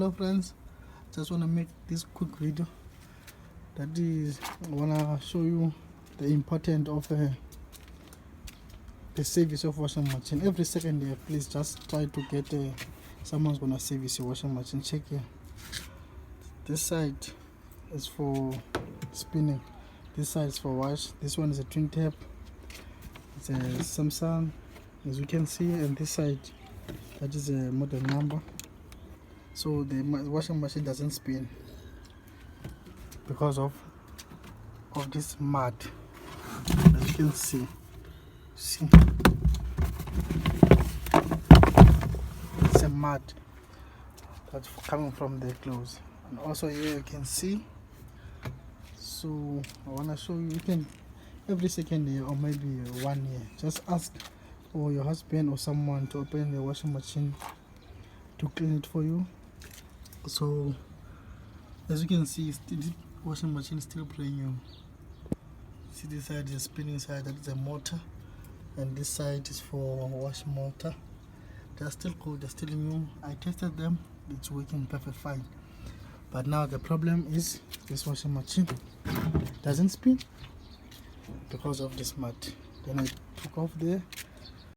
Hello friends, just want to make this quick video. That is, I want to show you the importance of the service of washing machine. Every second year, please just try to get someone's gonna service your washing machine. Check here. This side is for spinning, this side is for wash. This one is a twin tap, it's a Samsung as you can see, and this side, that is a model number. So the washing machine doesn't spin because of this mud, as you can see. It's a mud that's coming from the clothes, and also here you can see. So I want to show you, you can every second year or maybe 1 year, just ask or your husband or someone to open the washing machine to clean it for you. So as you can see, the washing machine is still brand new. See, this side is a spinning side, that is a motor, and this side is for wash motor. They are still cool, they're still new. I tested them, it's working perfect fine. But now the problem is this washing machine doesn't spin because of this mud. Then I took off there